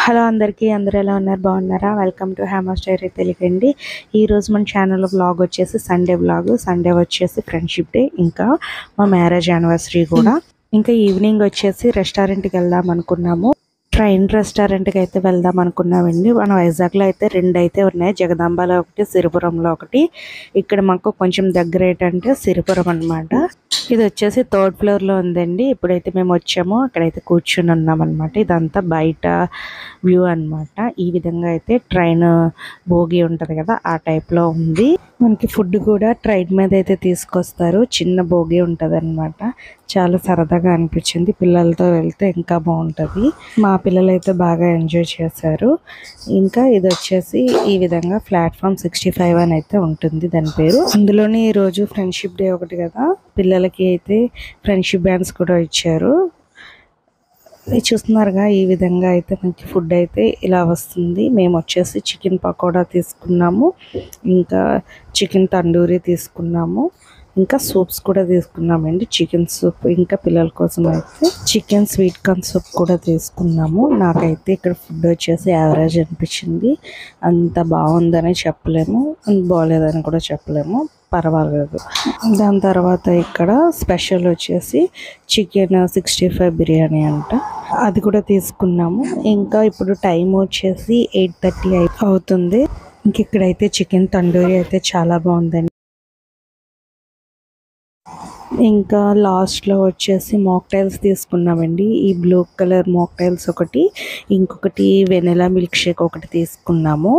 Hello అందరికీ, అందరూ ఎలా ఉన్నారు? బాగున్నారా? వెల్కమ్ టు హేమాస్ డైరీ తెలుగండి. ఈరోజు మన ఛానల్లో వ్లాగ్ వచ్చేసి సండే వచ్చేసి ఫ్రెండ్షిప్ డే, ఇంకా మా మ్యారేజ్ యానివర్సరీ కూడా. ఇంకా ఈవినింగ్ వచ్చేసి రెస్టారెంట్కి వెళ్దాం అనుకున్నాము. ట్రైన్ రెస్టారెంట్కి అయితే వెళ్దాం అనుకున్నామండి. మన వైజాగ్లో అయితే 2 అయితే ఉన్నాయి, జగదాంబలో ఒకటి, సిరిపురంలో ఒకటి. ఇక్కడ మాకు కొంచెం దగ్గర ఏంటంటే సిరిపురం అనమాట. ఇది వచ్చేసి 3rd ఫ్లోర్లో ఉందండి. ఇప్పుడైతే మేము వచ్చాము, అక్కడైతే కూర్చుని ఉన్నాం అనమాట. ఇదంతా బయట వ్యూ అనమాట. ఈ విధంగా అయితే ట్రైన్ బోగి ఉంటుంది కదా, ఆ టైప్లో ఉంది. మనకి ఫుడ్ కూడా ట్రైన్ మీద అయితే తీసుకొస్తారు. చిన్న బోగి ఉంటుంది అనమాట. చాలా సరదాగా అనిపించింది. పిల్లలతో వెళ్తే ఇంకా బాగుంటుంది. మా పిల్లలు అయితే బాగా ఎంజాయ్ చేశారు. ఇంకా ఇది వచ్చేసి ఈ విధంగా ప్లాట్ఫామ్ 65 అని అయితే ఉంటుంది దాని పేరు. అందులోనే ఈరోజు ఫ్రెండ్షిప్ డే ఒకటి కదా, పిల్లలకి అయితే ఫ్రెండ్షిప్ బ్యాండ్స్ కూడా ఇచ్చారు. చూస్తున్నారుగా, ఈ విధంగా అయితే మనకి ఫుడ్ అయితే ఇలా వస్తుంది. మేము వచ్చేసి చికెన్ పకోడా తీసుకున్నాము, ఇంకా చికెన్ తండూరీ తీసుకున్నాము, ఇంకా సూప్స్ కూడా తీసుకున్నామండి. చికెన్ సూప్, ఇంకా పిల్లల కోసం అయితే చికెన్ స్వీట్ కార్న్ సూప్ కూడా తీసుకున్నాము. నాకైతే ఇక్కడ ఫుడ్ వచ్చేసి యావరేజ్ అనిపించింది. అంత బాగుందని చెప్పలేము, బాగోలేదని కూడా చెప్పలేము, పర్వాలేదు. దాని తర్వాత ఇక్కడ స్పెషల్ వచ్చేసి చికెన్ 65 బిర్యానీ అంట, అది కూడా తీసుకున్నాము. ఇంకా ఇప్పుడు టైం వచ్చేసి 8:30 అవుతుంది. ఇంక ఇక్కడైతే చికెన్ తండూరీ అయితే చాలా బాగుందండి. ఇంకా లాస్ట్లో వచ్చేసి మాక్టైల్స్ తీసుకున్నామండి. ఈ బ్లూ కలర్ మాక్టైల్స్ ఒకటి, ఇంకొకటి వెనిలా మిల్క్ షేక్ ఒకటి తీసుకున్నాము.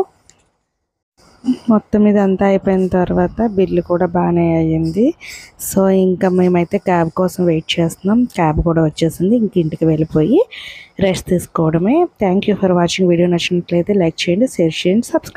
మొత్తం ఇదంతా అయిపోయిన తర్వాత బిల్లు కూడా బాగానే అయ్యింది. సో ఇంకా మేమైతే క్యాబ్ కోసం వెయిట్ చేస్తున్నాం. క్యాబ్ కూడా వచ్చేసింది. ఇంక ఇంటికి వెళ్ళిపోయి రెస్ట్ తీసుకోవడమే. Thank you for watching. Video నచ్చినట్లయితే లైక్ చేయండి, షేర్ చేయండి, సబ్స్క్రైబ్.